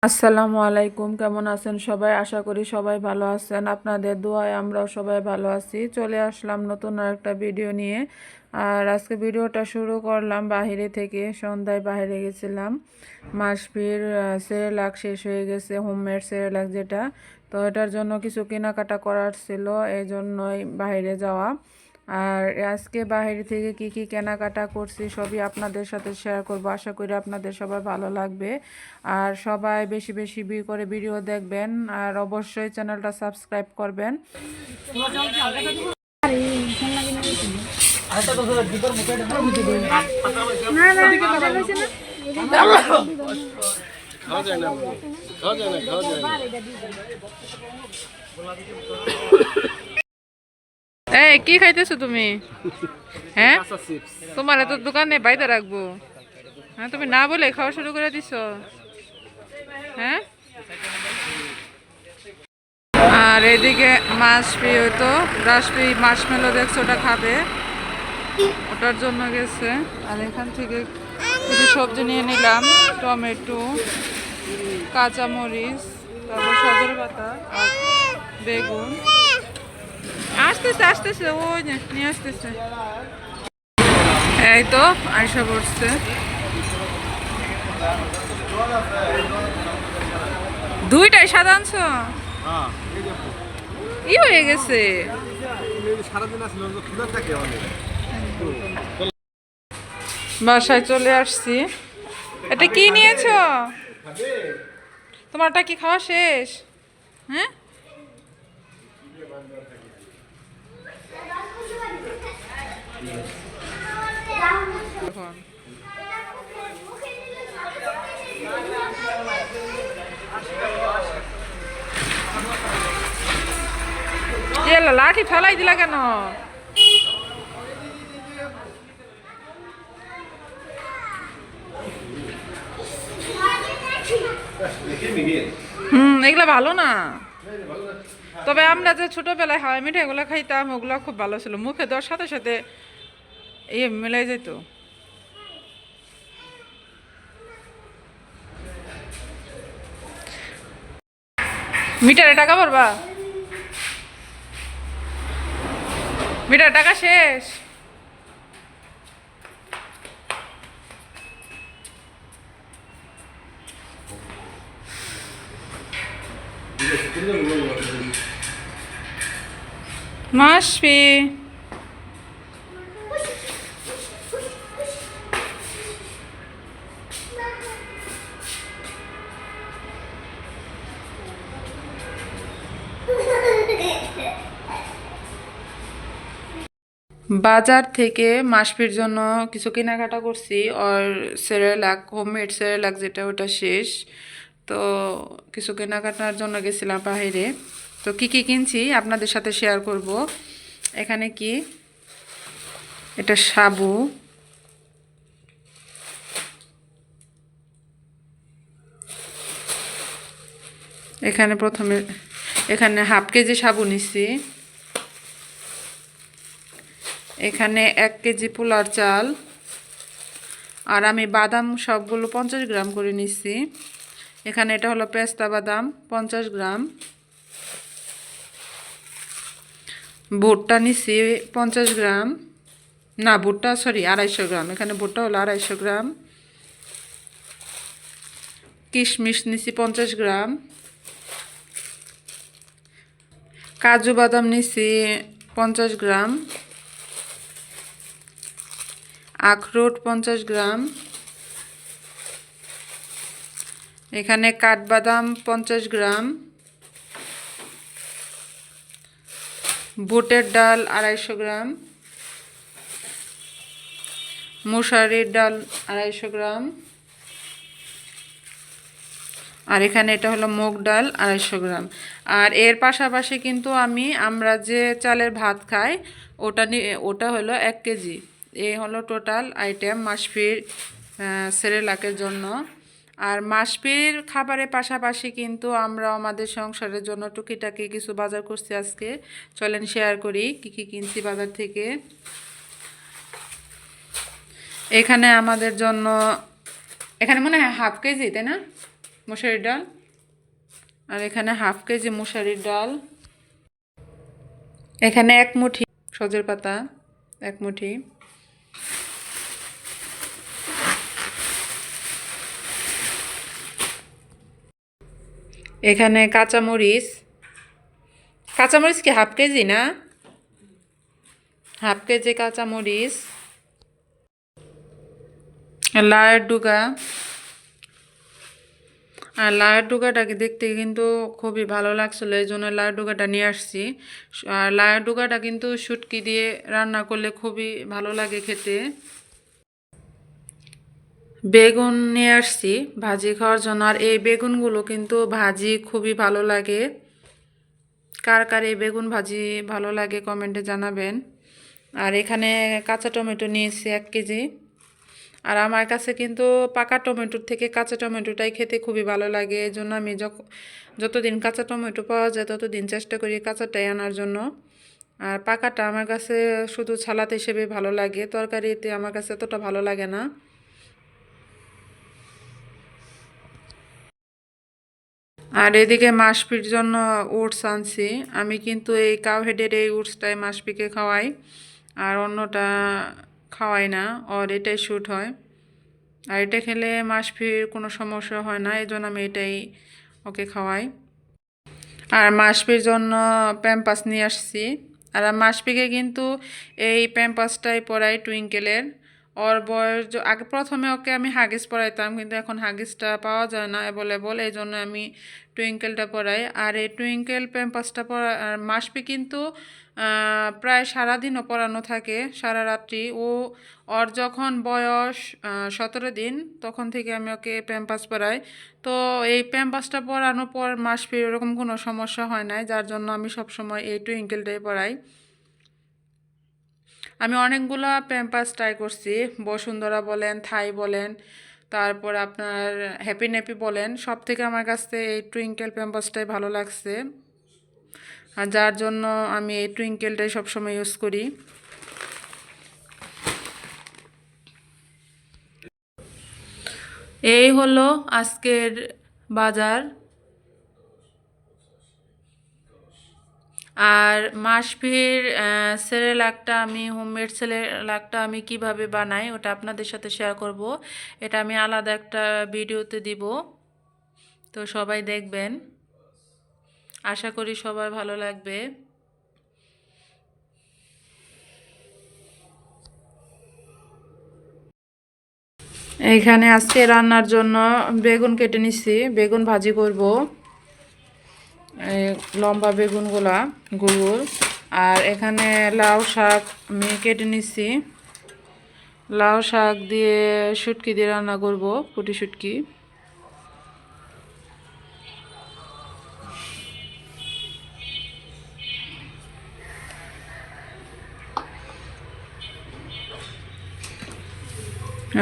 আসসালামু আলাইকুম, কেমন আছেন সবাই? আশা করি সবাই ভালো আছেন। আপনাদের দোয়ায় আমরাও সবাই ভালো আছি। চলে আসলাম নতুন আরেকটা ভিডিও নিয়ে। আর আজকে ভিডিওটা শুরু করলাম বাহিরে থেকে। সন্ধ্যায় বাইরে গেছিলাম। মাসফির সেরেলাক শেষ হয়ে গেছে, হোমমেড সেরেলাক যেটা। তো এটার জন্য কিছু কেনাকাটা করার ছিল, এই জন্যই বাইরে যাওয়া। আর আজকে বাইরে থেকে কি কি কেনাকাটা করছি সবই আপনাদের সাথে শেয়ার করব। আশা করি আপনাদের সবার ভালো লাগবে। আর সবাই বেশি বেশি করে ভিডিও দেখবেন, আর অবশ্যই চ্যানেলটা সাবস্ক্রাইব করবেন। এই কি খাইতেছো তুমি? হ্যাঁ, তোমার তো দোকানে বাইরে রাখবো। হ্যাঁ, তুমি না বলে খাওয়া শুরু করে দিছো। হ্যাঁ, আর এদিকে মাসপি হয়তো রাসপি মাসমেলো দেখছো, ওটা খাবে, ওটার জন্য গেছে। আর এখান থেকে কিছু সবজি নিয়ে নিলাম, টমেটো, কাঁচামরিচ, তারপর সজনে পাতা আর বেগুন। আসতেছে আসতেছে, ওই নিয়ে আসতেছে। এই তো আয়সা পড়ছে। দুইটাই সাদা আনছো? ই হয়ে গেছে। বাসায় চলে আসছি। এটা কি নিয়েছো? তোমারটা কি খাওয়া শেষ? হ্যাঁ, লাঠি ফেলাই দিলা কেন? এগুলা ভালো না। তবে আমরা যে ছোটবেলায় হাওয়াই মিঠাই এগুলো খাইতাম, ওগুলো খুব ভালো ছিল। মুখে দেওয়ার সাথে সাথে মিলাই যেত। মিটারে টাকা ভরবা? মিটার টাকা শেষ। মাসপি বাজার থেকে মাসপির জন্য কিছু কেনাকাটা করছি। আর সেরেলাক, হোমমেড সেরেলাক যেটা, ওটা শেষ। তো কিছু কেনাকাটার জন্য গেছিলাম বাইরে। তো কি কি কিনছি আপনাদের সাথে শেয়ার করব। এখানে কি, এটা সাবু, এখানে প্রথমে এখানে হাফ কেজি সাবু নিচ্ছি। এখানে 1 কেজি পোলার চাল। আর আমি বাদাম সবগুলো 50 গ্রাম করে নিচ্ছি। এখানে এটা হলো পেস্তা বাদাম 50 গ্রাম। ভুট্টা নিচ্ছি 50 গ্রাম, না ভুট্টা সরি 250 গ্রাম। এখানে ভুট্টা হলো 250 গ্রাম। কিশমিশ নিচ্ছি 50 গ্রাম। কাজু বাদাম নিচ্ছি 50 গ্রাম। আখরোট 50 গ্রাম। এখানে কাঠবাদাম 50 গ্রাম। বুটের ডাল 250 গ্রাম। মশারির ডাল 250 গ্রাম। আর এখানে এটা হলো মুগ ডাল 250 গ্রাম। আর এর পাশাপাশি কিন্তু আমরা যে চালের ভাত খাই, ওটা হলো 1 কেজি। এই হলো টোটাল আইটেম মাসফির সেরেলাকের জন্য। আর মাসফির খাবারের পাশাপাশি কিন্তু আমরা আমাদের সংসারের জন্য টুকিটাকি কিছু বাজার করছি আজকে। চলেন শেয়ার করি কি কি কিনছি বাজার থেকে। এখানে আমাদের জন্য, এখানে মনে হয় হাফ কেজি, তাই না? মশারির ডাল, আর এখানে হাফ কেজি মশারির ডাল, এখানে 1 মুঠি সজের পাতা, 1 মুঠি, এখানে কাঁচামরিচ, কাঁচামরিচ কি হাফ কেজি না, হাফ কেজি কাঁচামরিচ, লাউয়ের ডুগা, আর লাউয়ের ডুগাটাকে দেখতে কিন্তু খুবই ভালো লাগছিল, এই জন্য লাউয়ের ডুগাটা নিয়ে আসছি। আর লাউয়ের ডুগাটা কিন্তু শুটকি দিয়ে রান্না করলে খুবই ভালো লাগে খেতে। বেগুন নিয়ে আসছি ভাজি খাওয়ার জন্য, আর এই বেগুনগুলো কিন্তু ভাজি খুবই ভালো লাগে। কার কার এই বেগুন ভাজি ভালো লাগে কমেন্টে জানাবেন। আর এখানে কাঁচা টমেটো নিয়েছি 1 কেজি। আর আমার কাছে কিন্তু পাকা টমেটোর থেকে কাঁচা টমেটোটাই খেতে খুবই ভালো লাগে, এই জন্য আমি যতদিন কাঁচা টমেটো পাওয়া যায় ততদিন চেষ্টা করি কাঁচাটাই আনার জন্য। আর পাকাটা আমার কাছে শুধু সালাদ হিসেবে ভালো লাগে, তরকারিতে আমার কাছে এতটা ভালো লাগে না। আর এদিকে মাসপির জন্য ওটস আনছি। আমি কিন্তু এই কাউহেডের এই ওটসটাই মাসপিকে খাওয়াই, আর অন্যটা খাওয়াই না, আর এটাই শ্যুট হয়। আর এটা খেলে মাসপির কোনো সমস্যা হয় না, এই জন্য আমি এটাই ওকে খাওয়াই। আর মাসপির জন্য প্যাম্পাস নিয়ে আসছি। আর মাসপিকে কিন্তু এই প্যাম্পাসটাই পরাই টুইঙ্কেলের। ওর বয়স আগে প্রথমে ওকে আমি হাগিস পরাইতাম, কিন্তু এখন হাগিসটা পাওয়া যায় না অ্যাভেলেবল, এই জন্য আমি টুইঙ্কেলটা পরাই। আর এই টুইঙ্কেল প্যাম্পাসটা পরা মাসপি কিন্তু প্রায় সারাদিনও পরানো থাকে, সারা রাত্রি। ওর যখন বয়স 17 দিন তখন থেকে আমি ওকে প্যাম্পাস পরাই। তো এই প্যাম্পাসটা পরানোর পর মাসপির এরকম কোনো সমস্যা হয় না, যার জন্য আমি সবসময় এই টুইঙ্কেলটাই পরাই। আমি অনেকগুলো প্যাম্পাস ট্রাই করছি, বসুন্ধরা বলেন, থাই বলেন, তারপর আপনার হ্যাপি ন্যাপি বলেন, সব থেকে আমার কাছে এই টুইঙ্কেল প্যাম্পাসটাই ভালো লাগছে। আর যার জন্য আমি এই টুইঙ্কেলটাই সবসময় ইউজ করি। এই হলো আজকের বাজার। আর মাসফির সেরেলাকটা আমি হোমমেড সেরেলাকটা আমি কিভাবে বানাই ওটা আপনাদের সাথে শেয়ার করব। এটা আমি আলাদা একটা ভিডিওতে দিব, তো সবাই দেখবেন। আশা করি সবার ভালো লাগবে। এইখানে আজকে রান্নার জন্য বেগুন কেটে নিচ্ছি, বেগুন ভাজি করব, লম্বা বেগুনগুলা গোল গোল। আর এখানে লাউ শাক আমি কেটে নিচ্ছি, লাউ শাক দিয়ে শুটকি দিয়ে রান্না করব, পুঁটি শুটকি।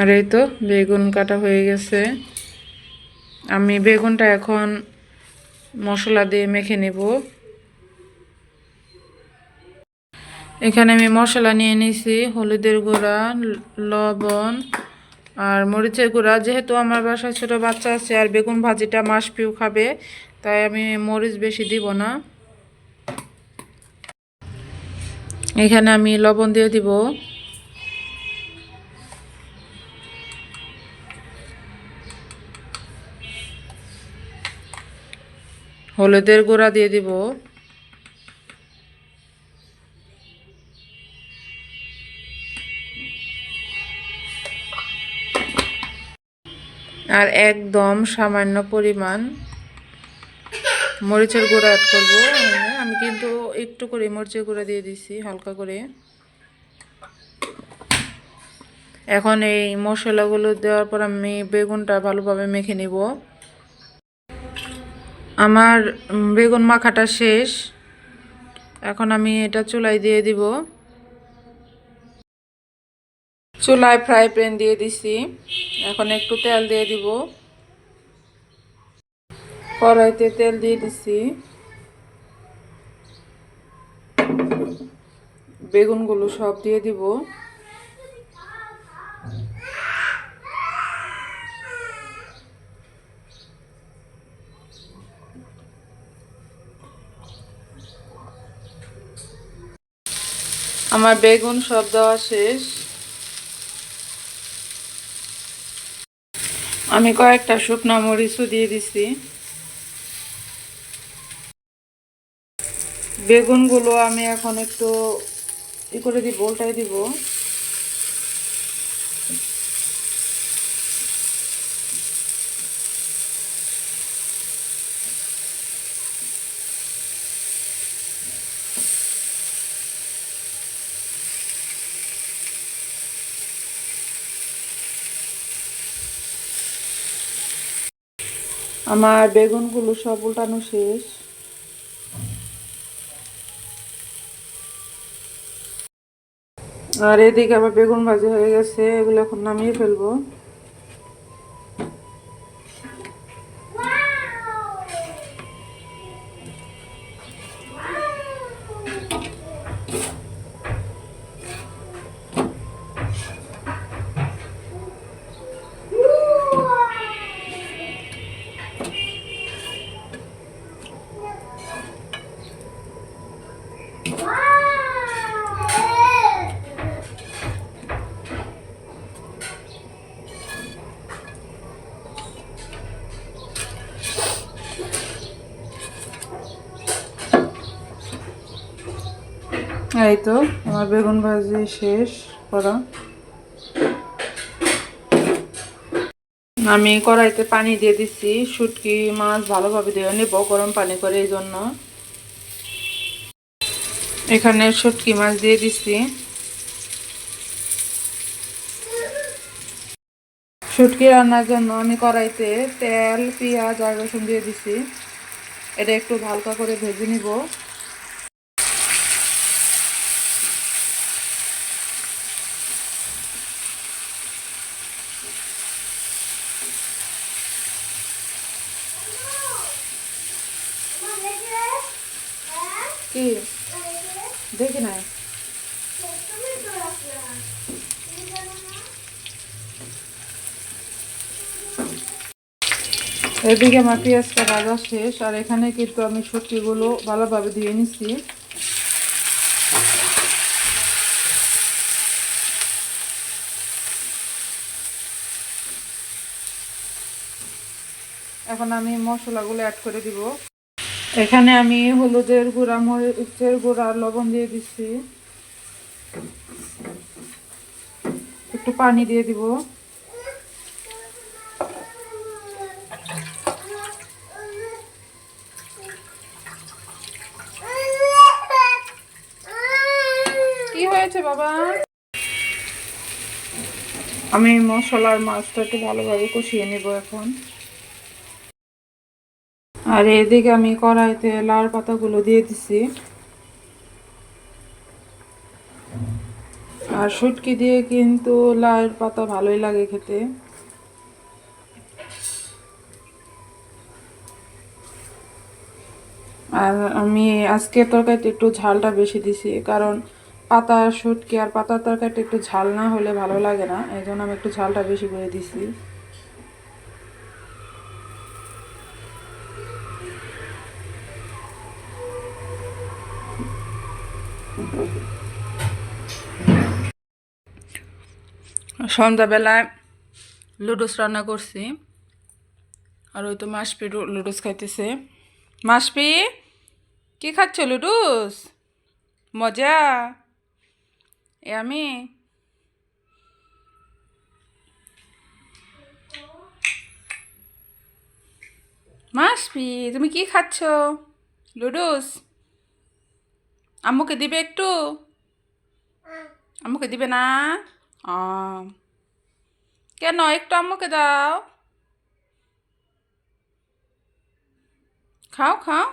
আর এই তো বেগুন কাটা হয়ে গেছে। আমি বেগুনটা এখন মশলা দিয়ে মেখে নেব। এখানে আমি মশলা নিয়ে নিয়েছি, হলুদের গুঁড়া, লবণ আর মরিচের গুঁড়া। যেহেতু আমার বাসায় ছোটো বাচ্চা আছে আর বেগুন ভাজিটা মাসপিউ খাবে, তাই আমি মরিচ বেশি দিব না। এখানে আমি লবণ দিয়ে দিব, হলুদের গুঁড়া দিয়ে দিব, আর একদম সামান্য পরিমাণ মরিচের গুঁড়া অ্যাড করবো। আমি কিন্তু একটু করে মরিচের গুঁড়া দিয়ে দিছি হালকা করে। এখন এই মশলাগুলো দেওয়ার পর আমি বেগুনটা ভালোভাবে মেখে নিব। আমার বেগুন মাখাটা শেষ, এখন আমি এটা চুলায় দিয়ে দিব। চুলায় ফ্রাই প্যান দিয়ে দিছি, এখন একটু তেল দিয়ে দিব। কড়াইতে তেল দিয়ে দিছি, বেগুনগুলো সব দিয়ে দিব। আমার বেগুন সব দেওয়া শেষ। আমি কয়েকটা শুকনো মরিচও দিয়ে দিছি। বেগুনগুলো আমি এখন একটু করে দিব, উল্টাই দিব। আমার বেগুনগুলো সব উল্টানো শেষ। আর এদিকে আবার বেগুন ভাজি হয়ে গেছে, এগুলো এখন নামিয়ে ফেলবো। এই তো আমার বেগুন ভাজি শেষ করা। আমি কড়াইতে পানি দিয়ে দিচ্ছি, শুটকি মাছ ভালোভাবে দিয়ে নেব গরম পানি করে, এই জন্য। এখানে শুটকি মাছ দিয়ে দিচ্ছি। শুটকি রান্নার জন্য আমি কড়াইতে তেল, পেঁয়াজ আর রসুন দিয়ে দিচ্ছি। এটা একটু হালকা করে ভেজে নিব। কি দেখি নাই। এদিকে আমার পেঁয়াজটা ভাজা শেষ, আর এখানে কিন্তু আমি শুটকিগুলো ভালোভাবে ধুয়ে নিচ্ছি। এখন আমি মশলাগুলো অ্যাড করে দিব। এখানে আমি হলুদের গুঁড়া, মরিচের গুঁড়া, লবণ দিয়ে দিচ্ছি। একটু পানি দিয়ে দিব। কি হয়েছে বাবা? আমি মশলার মাছটা একটু ভালোভাবে কষিয়ে নেব এখন। আর এদিকে আমি কড়াইতে লাউ পাতাগুলো দিয়ে দিছি। আর শুটকি দিয়ে কিন্তু লাউ পাতা ভালোই লাগে খেতে। আর আমি আজকে তরকারিতে একটু ঝালটা বেশি দিছি, কারণ পাতা শুটকি আর পাতার তরকারিটা একটু ঝাল না হলে ভালো লাগে না, এই জন্য আমি একটু ঝালটা বেশি করে দিছি। সন্ধ্যাবেলায় লুডুস রান্না করছি, আর ওই তো মাসপি লুডুস খাইতেছে। মাসপি, কি খাচ্ছ? লুডুস? মজা? আমি মাসপি, তুমি কি খাচ্ছ? লুডুস? আম্মুকে দিবে একটু? আম্মুকে দিবে না? কেন, একটু আম্মুকে দাও। খাও খাও।